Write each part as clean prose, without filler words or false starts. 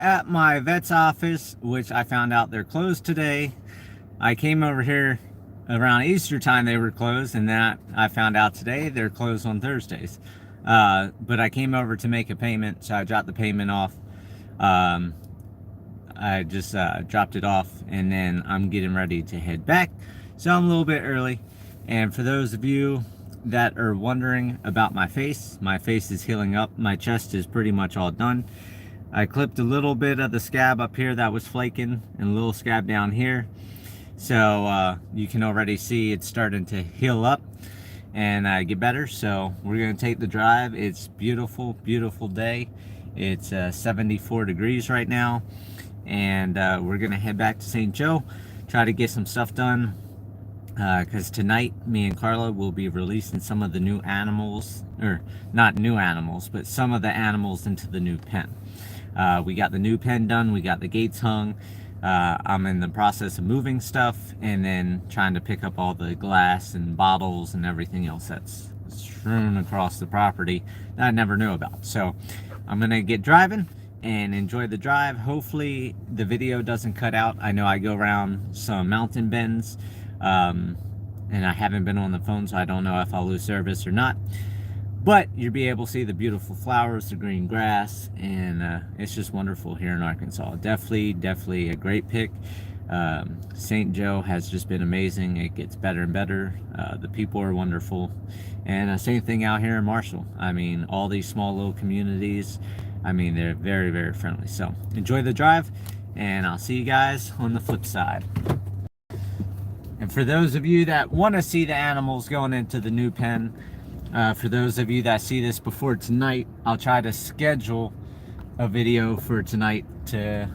at my vet's office, which I found out they're closed today. I came over here around Easter time, they were closed, and that I found out today they're closed on Thursdays. But I came over to make a payment, so I dropped the payment off. I just dropped it off, and then I'm getting ready to head back. So I'm a little bit early. And for those of you that are wondering about my face is healing up. My chest is pretty much all done. I clipped a little bit of the scab up here that was flaking, and a little scab down here. So you can already see it's starting to heal up and get better. So we're gonna take the drive. It's beautiful, beautiful day. It's 74 degrees right now, and we're gonna head back to St. Joe, try to get some stuff done, because tonight me and Carla will be releasing some of the new animals, or not new animals, but some of the animals into the new pen. We got the new pen done, we got the gates hung. I'm in the process of moving stuff, and then trying to pick up all the glass and bottles and everything else that's strewn across the property that I never knew about. So I'm gonna get driving and enjoy the drive. Hopefully the video doesn't cut out. I know I go around some mountain bends, and I haven't been on the phone, so I don't know if I'll lose service or not. But you'll be able to see the beautiful flowers, the green grass, and it's just wonderful here in Arkansas. Definitely a great pick. St. Joe has just been amazing. It gets better and better. The people are wonderful. And same thing out here in Marshall. I mean, all these small little communities, I mean, they're very, very friendly. So enjoy the drive, and I'll see you guys on the flip side. And for those of you that want to see the animals going into the new pen, for those of you that see this before tonight, I'll try to schedule a video for tonight to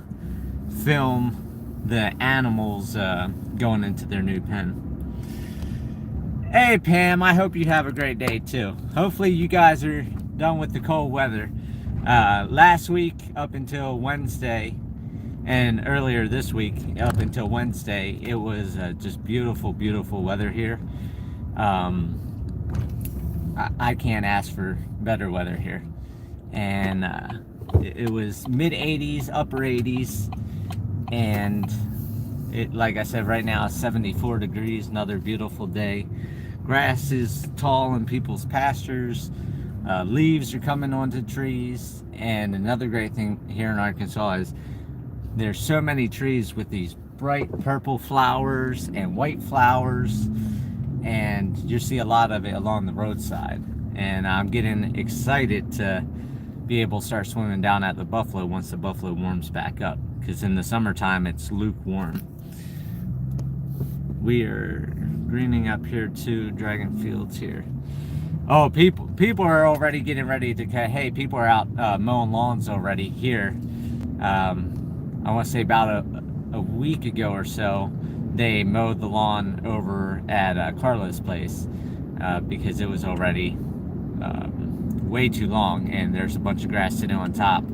film the animals going into their new pen. Hey Pam, I hope you have a great day too. Hopefully you guys are done with the cold weather. Last week up until Wednesday, and earlier this week up until Wednesday, it was just beautiful, beautiful weather here. I can't ask for better weather here. And it was mid 80s, upper 80s, and it, like I said, right now it's 74 degrees, another beautiful day. Grass is tall in people's pastures, leaves are coming onto trees, and another great thing here in Arkansas is there's so many trees with these bright purple flowers and white flowers, and you see a lot of it along the roadside. And I'm getting excited to be able to start swimming down at the Buffalo once the Buffalo warms back up, because in the summertime it's lukewarm. We are greening up here too, dragon fields here. Oh, people are already getting ready to cut hay. People are out mowing lawns already here. I want to say about a week ago or so, they mowed the lawn over at Carla's place because it was already way too long, and there's a bunch of grass sitting on top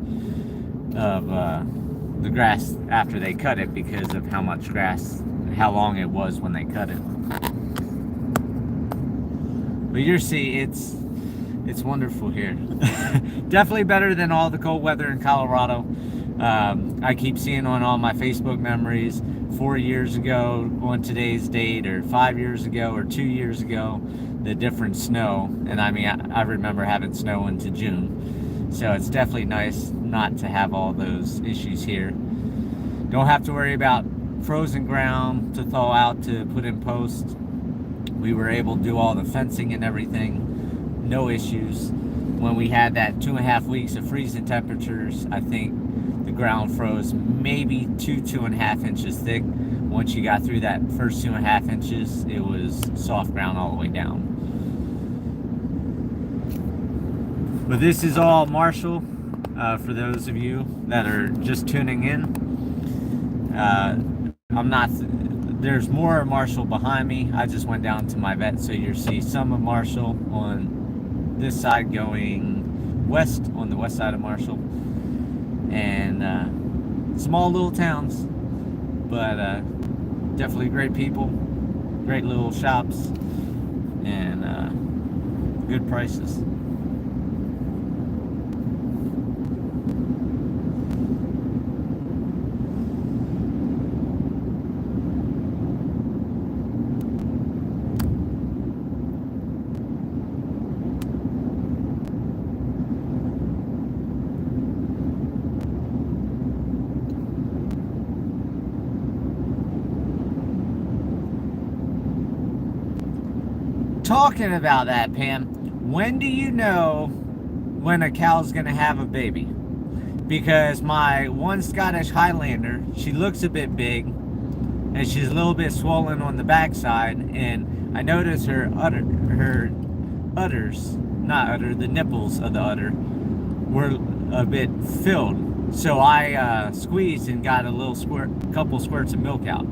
of the grass after they cut it, because of how much grass, how long it was when they cut it. But you'll see, it's wonderful here. Definitely better than all the cold weather in Colorado. I keep seeing on all my Facebook memories 4 years ago on today's date, or 5 years ago, or 2 years ago, the different snow. And I mean, I remember having snow into June. So it's definitely nice not to have all those issues here. Don't have to worry about frozen ground to thaw out to put in post. We were able to do all the fencing and everything, no issues. When we had that 2.5 weeks of freezing temperatures, I think the ground froze maybe 2.5 inches thick. Once you got through that first 2.5 inches, it was soft ground all the way down. But this is all Marshall, for those of you that are just tuning in. There's more Marshall behind me. I just went down to my vet, so you'll see some of Marshall on this side going west, on the west side of Marshall. And small little towns, but definitely great people, great little shops, and good prices. talking about that, Pam, when do you know when a cow's gonna have a baby? Because my one Scottish Highlander, she looks a bit big and she's a little bit swollen on the backside, and I noticed the nipples of the udder were a bit filled. So I squeezed and got a couple squirts of milk out.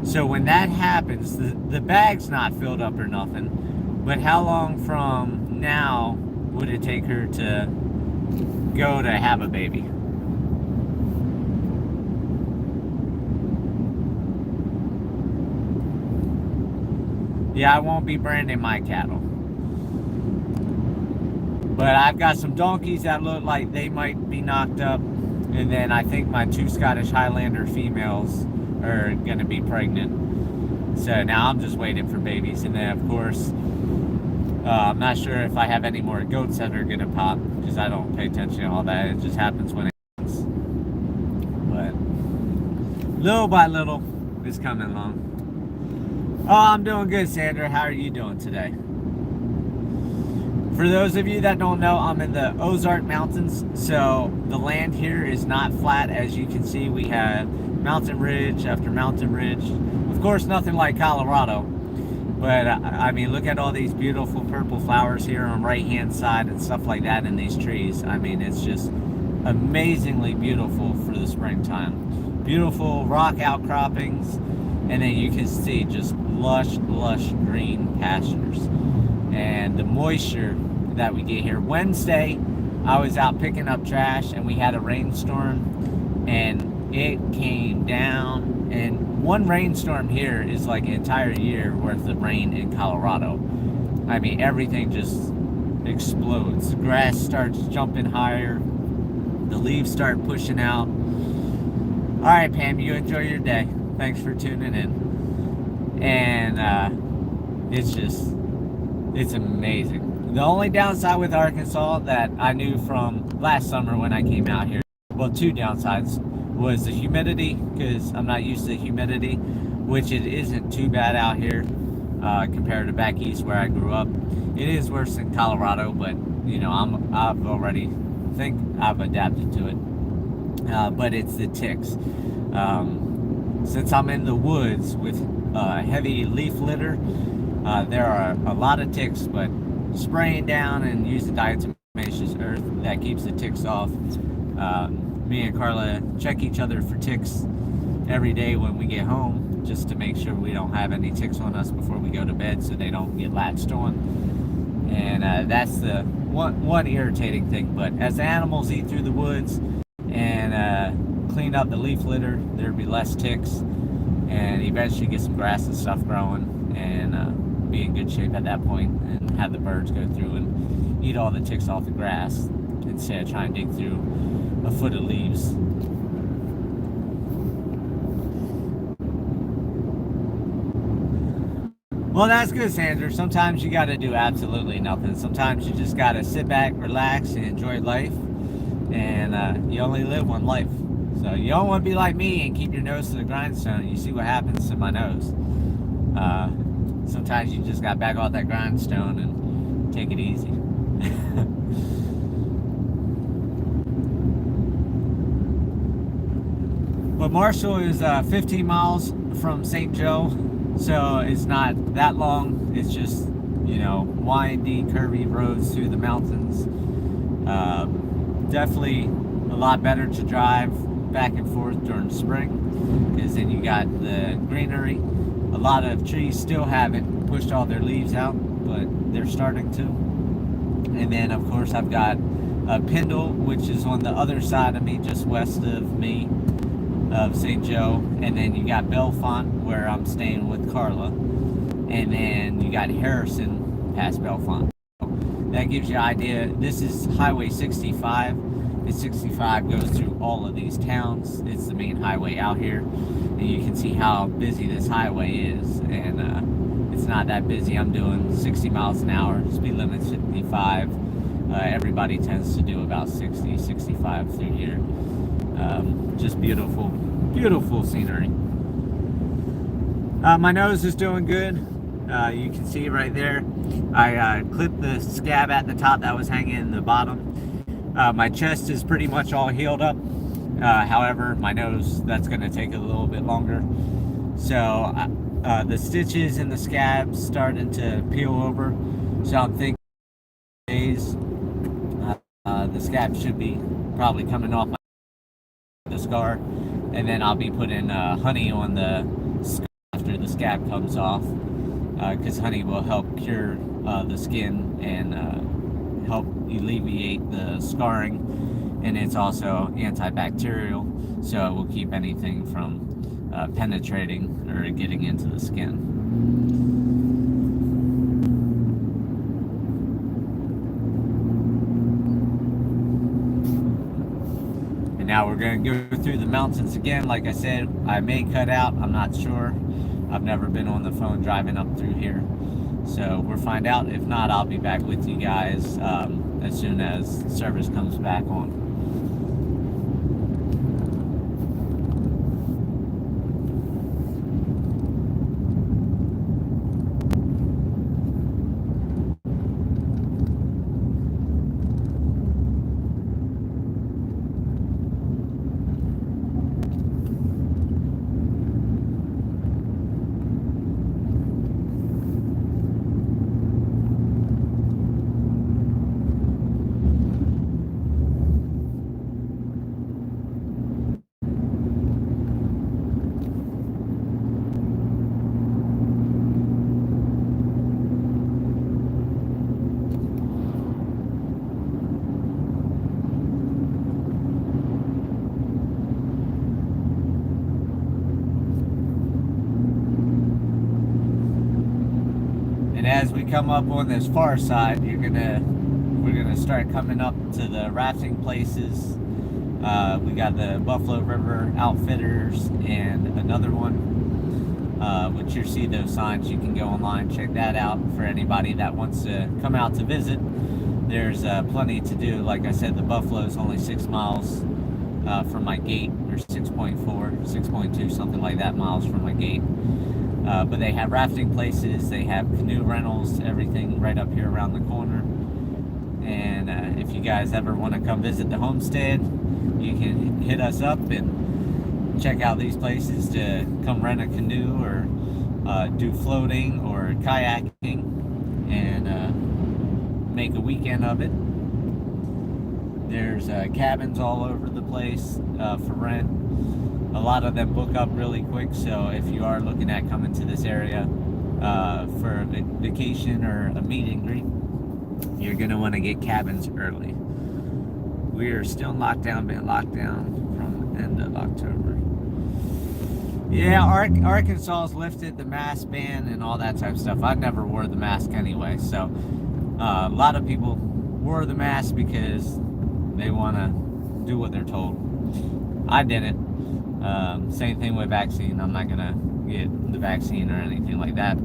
So when that happens, the bag's not filled up or nothing, but how long from now would it take her to go to have a baby? Yeah, I won't be branding my cattle. But I've got some donkeys that look like they might be knocked up. And then I think my 2 Scottish Highlander females are going to be pregnant. So now I'm just waiting for babies. And then, of course, I'm not sure if I have any more goats that are going to pop, because I don't pay attention to all that. It just happens when it happens. But little by little, it's coming along. Oh, I'm doing good, Sandra. How are you doing today? For those of you that don't know, I'm in the Ozark Mountains, so the land here is not flat. As you can see, we have mountain ridge after mountain ridge. Of course, nothing like Colorado, but I mean, look at all these beautiful purple flowers here on the right-hand side and stuff like that in these trees. I mean, it's just amazingly beautiful for the springtime. Beautiful rock outcroppings, and then you can see just lush green pastures. And the moisture that we get here. Wednesday, I was out picking up trash and we had a rainstorm, and it came down, and one rainstorm here is like an entire year worth of rain in Colorado. I mean, everything just explodes. The grass starts jumping higher, the leaves start pushing out. All right, Pam, you enjoy your day. Thanks for tuning in. And it's amazing. The only downside with Arkansas that I knew from last summer when I came out here, well, 2 downsides, was the humidity, because I'm not used to humidity, which it isn't too bad out here compared to back east where I grew up. It is worse than Colorado, but you know, I've already think I've adapted to it. But it's the ticks. Since I'm in the woods with heavy leaf litter, there are a lot of ticks, but spraying down and using diatomaceous earth that keeps the ticks off. Me and Carla check each other for ticks every day when we get home, just to make sure we don't have any ticks on us before we go to bed, so they don't get latched on. And that's the one irritating thing. But as the animals eat through the woods and clean up the leaf litter, there'll be less ticks, and eventually get some grass and stuff growing, and be in good shape at that point, and have the birds go through and eat all the ticks off the grass instead of trying to dig through a foot of leaves. Well, that's good, Sandra. Sometimes you got to do absolutely nothing. Sometimes you just got to sit back, relax, and enjoy life. And you only live one life. So you don't want to be like me and keep your nose to the grindstone. You see what happens to my nose. Sometimes you just got to back off that grindstone and take it easy. But Marshall is 15 miles from St. Joe. So it's not that long. It's just, you know, windy, curvy roads through the mountains. Definitely a lot better to drive back and forth during spring, because then you got the greenery. A lot of trees still haven't pushed all their leaves out, but they're starting to. And then, of course, I've got Pendle, which is on the other side of me, just west of me, of St. Joe. And then you got Bellefonte, where I'm staying with Carla, and then you got Harrison past Bellefonte. That gives you an idea. This is Highway 65. And 65 goes through all of these towns. It's the main highway out here, and you can see how busy this highway is. And it's not that busy. I'm doing 60 miles an hour. Speed limit's 55. Everybody tends to do about 60, 65 through here. Just beautiful scenery. My nose is doing good. You can see right there, I clipped the scab at the top that was hanging in the bottom. My chest is pretty much all healed up. However, my nose, that's going to take a little bit longer. So the stitches in the scabs starting to peel over. So I'm thinking days, the scab should be probably coming off the scar, and then I'll be putting honey on the scar after the scab comes off, because honey will help cure the skin and help alleviate the scarring, and it's also antibacterial, so it will keep anything from penetrating or getting into the skin. And now we're going to go through the mountains again. Like I said, I may cut out, I'm not sure. I've never been on the phone driving up through here, so we'll find out. If not, I'll be back with you guys as soon as service comes back on. And as we come up on this far side, we're gonna start coming up to the rafting places. We got the Buffalo River Outfitters and another one, which you see those signs. You can go online, check that out for anybody that wants to come out to visit. There's plenty to do. Like I said, the Buffalo is only 6 miles from my gate, or 6.4, 6.2, something like that miles from my gate. But they have rafting places, they have canoe rentals, everything right up here around the corner. And if you guys ever want to come visit the homestead, you can hit us up and check out these places to come rent a canoe or do floating or kayaking and make a weekend of it. There's cabins all over the place for rent. A lot of them book up really quick, so if you are looking at coming to this area for a vacation or a meet and greet, you're going to want to get cabins early. We are still in lockdown, been locked down from the end of October. Yeah, Arkansas's lifted the mask ban and all that type of stuff. I never wore the mask anyway, so a lot of people wore the mask because they want to do what they're told. I didn't. Same thing with vaccine. I'm not gonna get the vaccine or anything like that.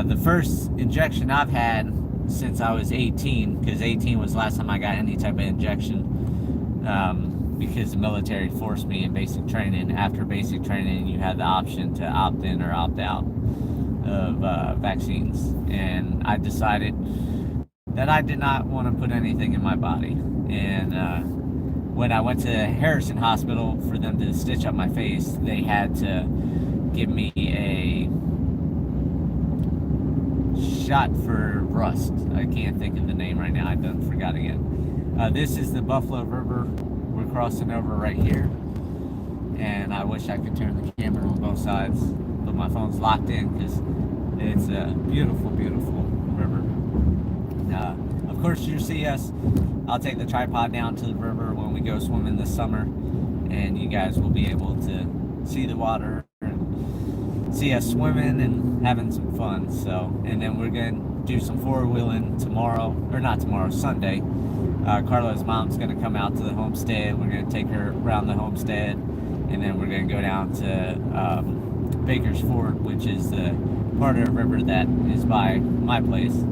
The first injection I've had since I was 18, because 18 was the last time I got any type of injection, because the military forced me in basic training. After basic training, you had the option to opt in or opt out of vaccines, and I decided that I did not want to put anything in my body. And when I went to Harrison Hospital for them to stitch up my face, they had to give me a shot for rust. I can't think of the name right now. I done forgot again. This is the Buffalo River. We're crossing over right here. And I wish I could turn the camera on both sides, but my phone's locked in because it's a beautiful, beautiful river. Of course, you see us. I'll take the tripod down to the river when we go swimming this summer, and you guys will be able to see the water and see us swimming and having some fun. So, and then we're going to do some four-wheeling tomorrow, or not tomorrow, Sunday. Carla's mom's going to come out to the homestead. We're going to take her around the homestead, and then we're going to go down to Baker's Ford, which is the part of the river that is by my place.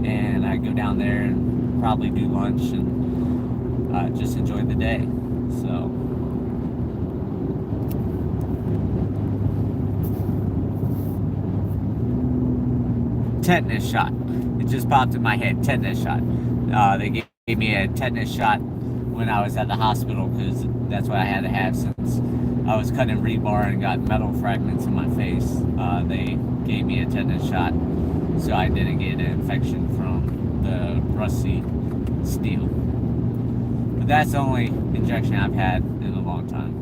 And I go down there and probably do lunch and just enjoy the day. So tetanus shot. It just popped in my head, tetanus shot. They gave me a tetanus shot when I was at the hospital because that's what I had to have since I was cutting rebar and got metal fragments in my face. They gave me a tetanus shot so I didn't get an infection from the rusty steel. But that's the only injection I've had in a long time.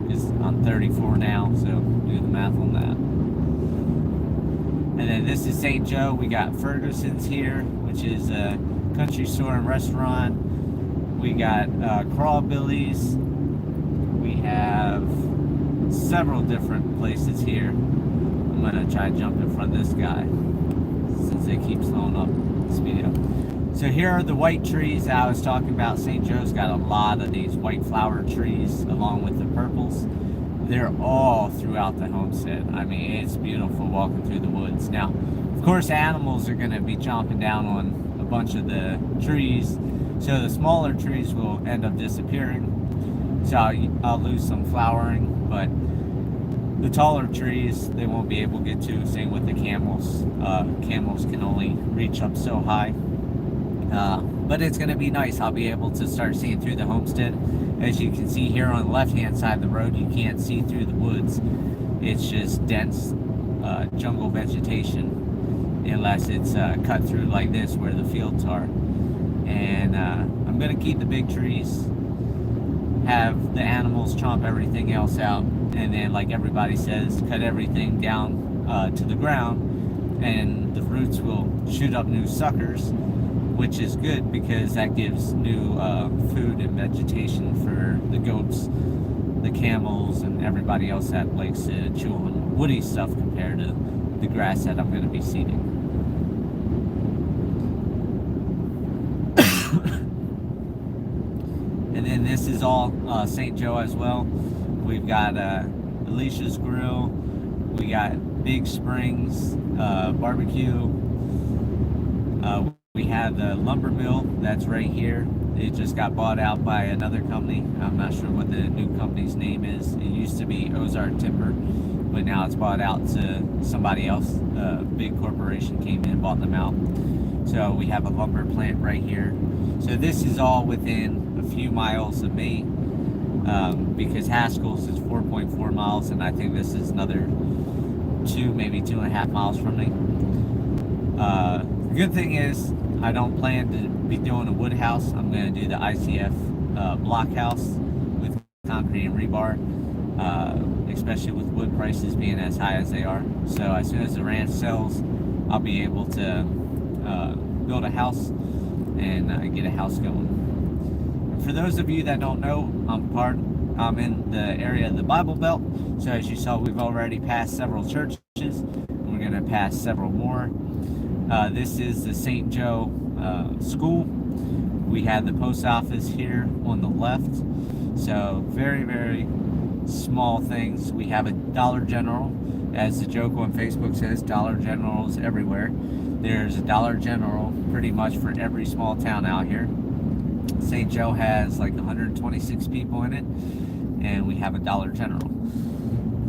Because I'm 34 now, so do the math on that. And then this is St. Joe. We got Ferguson's here, which is a country store and restaurant. We got Crawbillies. We have several different places here. I'm gonna try to jump in front of this guy since they keep slowing up this video. So here are the white trees that I was talking about. St. Joe's got a lot of these white flower trees along with the purples. They're all throughout the homestead. I mean, it's beautiful walking through the woods. Now, of course, animals are gonna be chomping down on a bunch of the trees, so the smaller trees will end up disappearing. So I'll lose some flowering, but the taller trees, they won't be able to get to. Same with the camels. Camels can only reach up so high. But it's going to be nice. I'll be able to start seeing through the homestead. As you can see here on the left-hand side of the road, you can't see through the woods. It's just dense jungle vegetation, unless it's cut through like this where the fields are. And I'm going to keep the big trees, have the animals chomp everything else out, and then, like everybody says, cut everything down to the ground, and the roots will shoot up new suckers, which is good because that gives new food and vegetation for the goats, the camels, and everybody else that likes to chew on woody stuff compared to the grass that I'm going to be seeding. And then this is all St. Joe as well. We've got Alicia's Grill. We got Big Springs Barbecue. We have the lumber mill that's right here. It just got bought out by another company. I'm not sure what the new company's name is. It used to be Ozarks Timber, but now it's bought out to somebody else. A big corporation came in and bought them out. So we have a lumber plant right here. So this is all within a few miles of me, because Haskell's is 4.4 miles, and I think this is another 2, maybe 2.5 miles from me. The good thing is I don't plan to be doing a wood house. I'm going to do the ICF block house with concrete and rebar, especially with wood prices being as high as they are. So as soon as the ranch sells, I'll be able to build a house and get a house going. And for those of you that don't know, I'm in the area of the Bible Belt. So as you saw, we've already passed several churches. We're going to pass several more. This is the St. Joe school. We have the post office here on the left. So very, very small things. We have a Dollar General. As the joke on Facebook says, Dollar Generals everywhere. There's a Dollar General pretty much for every small town out here. St. Joe has like 126 people in it, and we have a Dollar General.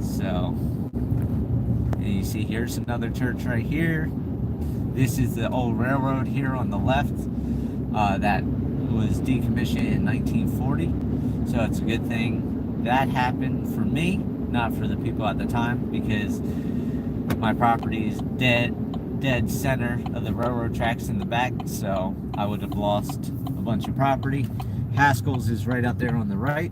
So, and you see here's another church right here. This is the old railroad here on the left that was decommissioned in 1940. So it's a good thing that happened for me, not for the people at the time, because my property is dead center of the railroad tracks in the back, so I would have lost a bunch of property. Haskell's is right out there on the right,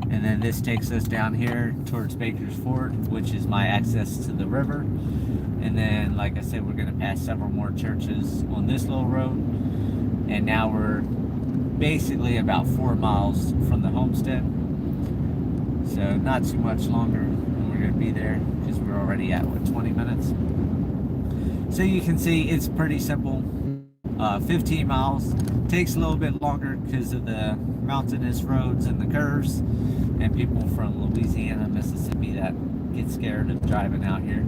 and then this takes us down here towards Baker's Ford, which is my access to the river. And then, like I said, we're going to pass several more churches on this little road, and now we're basically about 4 miles from the homestead, so not too much longer, and we're going to be there because we're already at 20 minutes. So you can see it's pretty simple. 15 miles. Takes a little bit longer because of the mountainous roads and the curves, and people from Louisiana, Mississippi that get scared of driving out here,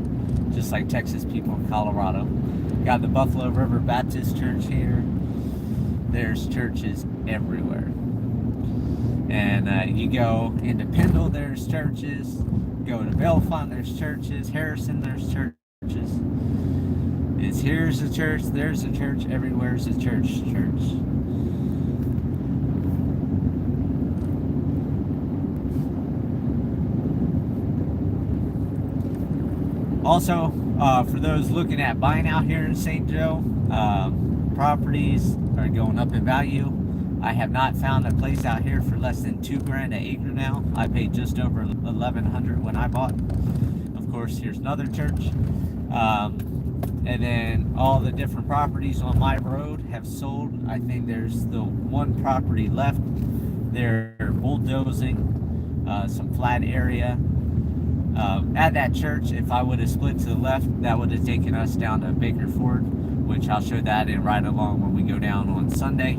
just like Texas people in Colorado. Got the Buffalo River Baptist Church here. There's churches everywhere. And you go into Pendle, there's churches. Go to Bellefonte, there's churches. Harrison, there's churches. It's here's a church, there's a church, everywhere's a church. Also, for those looking at buying out here in St. Joe, properties are going up in value. I have not found a place out here for less than $2,000 an acre now. I paid just over $1,100 when I bought. Of course, here's another church. And then all the different properties on my road have sold. I think there's the one property left. They're bulldozing some flat area. At that church, if I would have split to the left, that would have taken us down to Baker Ford, which I'll show that in right along when we go down on Sunday.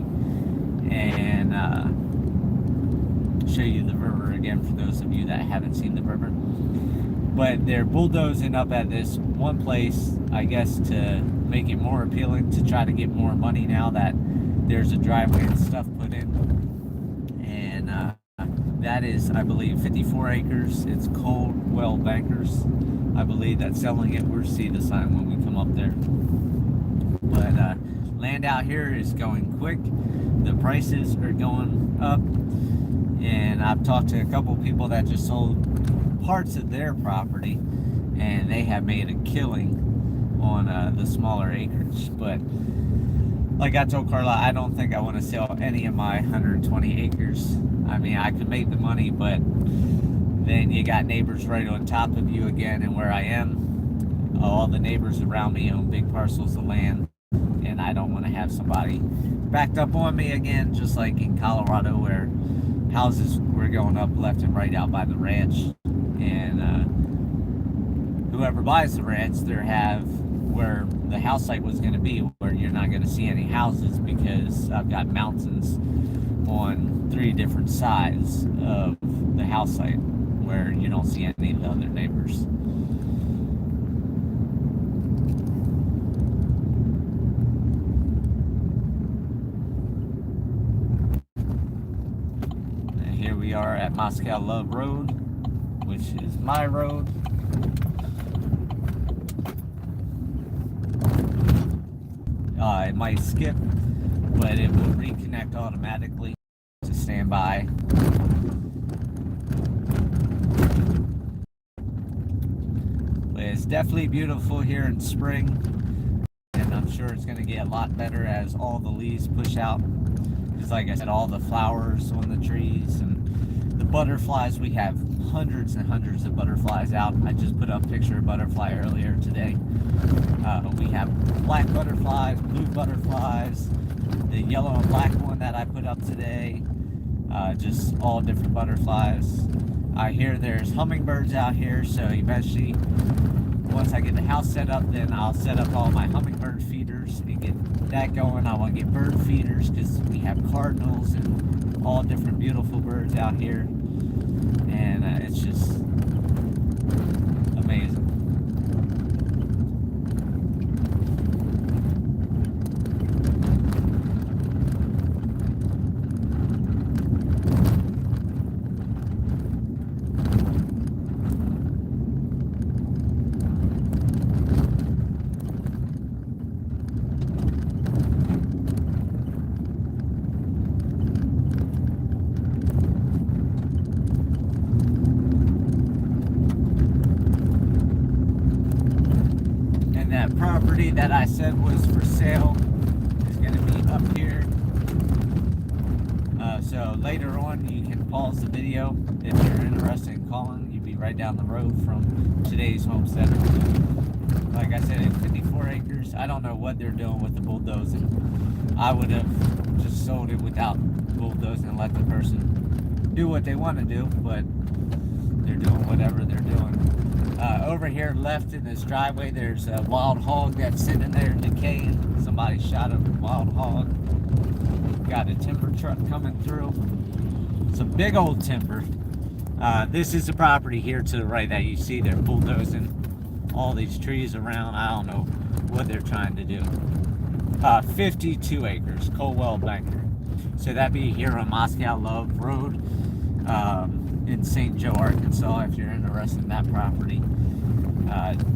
And show you the river again for those of you that haven't seen the river. But they're bulldozing up at this one place, I guess, to make it more appealing, to try to get more money now that there's a driveway and stuff put in. And that is, I believe, 54 acres. It's Coldwell Bankers, I believe, that's selling it. We'll see the sign when we come up there. But land out here is going quick. The prices are going up. And I've talked to a couple people that just sold parts of their property, and they have made a killing on the smaller acreage. But like I told Carla, I don't think I want to sell any of my 120 acres. I mean, I could make the money, but then you got neighbors right on top of you again. And where I am, all the neighbors around me own big parcels of land, and I don't want to have somebody backed up on me again, just like in Colorado, where houses were going up left and right out by the ranch. And whoever buys the ranch, there have where the house site was going to be, where you're not going to see any houses, because I've got mountains on 3 different sides of the house site where you don't see any of the other neighbors. And here we are at Moscow Love Road, which is my road. It might skip, but it will reconnect automatically to stand by. But it's definitely beautiful here in spring, and I'm sure it's going to get a lot better as all the leaves push out. Just like I said, all the flowers on the trees and the butterflies. We have hundreds and hundreds of butterflies out. I just put up a picture of a butterfly earlier today. We have black butterflies, blue butterflies, the yellow and black one that I put up today, just all different butterflies. I hear there's hummingbirds out here, so eventually, once I get the house set up, then I'll set up all my hummingbird feeders and get that going. I want to get bird feeders because we have cardinals and all different beautiful birds out here, and it's just amazing. Property that I said was for sale is going to be up here. So later on you can pause the video if you're interested in calling. You'd be right down the road from today's Homesteader. Like I said, it's 54 acres. I don't know what they're doing with the bulldozing. I would have just sold it without bulldozing and let the person do what they want to do, but they're doing whatever they're doing. Over here left in this driveway, there's a wild hog that's sitting there decaying. Somebody shot a wild hog. Got a timber truck coming through. It's a big old timber. This is the property here to the right that you see. They're bulldozing all these trees around. I don't know what they're trying to do. 52 acres, Coldwell Banker. So that'd be here on Moscow Love Road. In St. Joe, Arkansas, if you're interested in that property.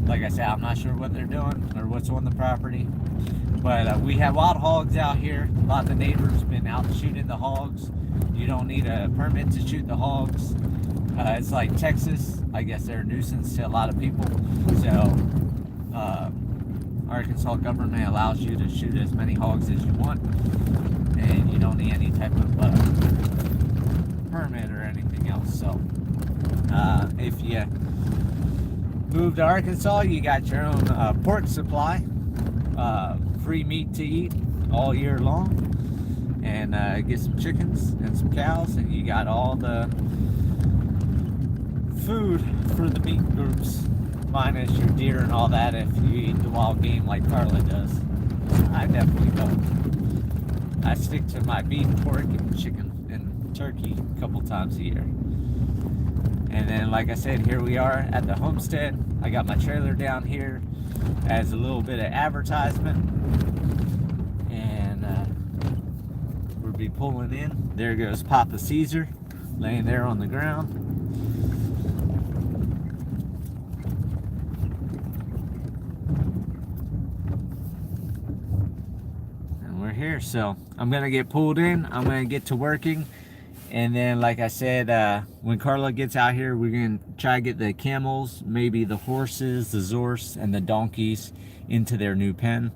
Like I said, I'm not sure what they're doing or what's on the property. But we have wild hogs out here. A lot of the neighbors been out shooting the hogs. You don't need a permit to shoot the hogs. It's like Texas. I guess they're a nuisance to a lot of people. So Arkansas government allows you to shoot as many hogs as you want, and you don't need any type of permit or anything else. So if you move to Arkansas, you got your own pork supply, free meat to eat all year long, and get some chickens and some cows, and you got all the food for the meat groups, minus your deer and all that if you eat the wild game like Carla does. I definitely don't. I stick to my beef, pork, and chicken and turkey a couple times a year. And then, like I said, here we are at the homestead. I got my trailer down here as a little bit of advertisement, and we'll be pulling in. There goes Papa Caesar laying there on the ground. And we're here, so I'm gonna get pulled in. I'm gonna get to working. And then, like I said, when Carla gets out here, we're going to try to get the camels, maybe the horses, the zorse, and the donkeys into their new pen.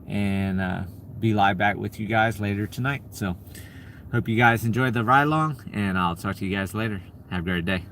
And be live back with you guys later tonight. So, hope you guys enjoyed the ride along, and I'll talk to you guys later. Have a great day.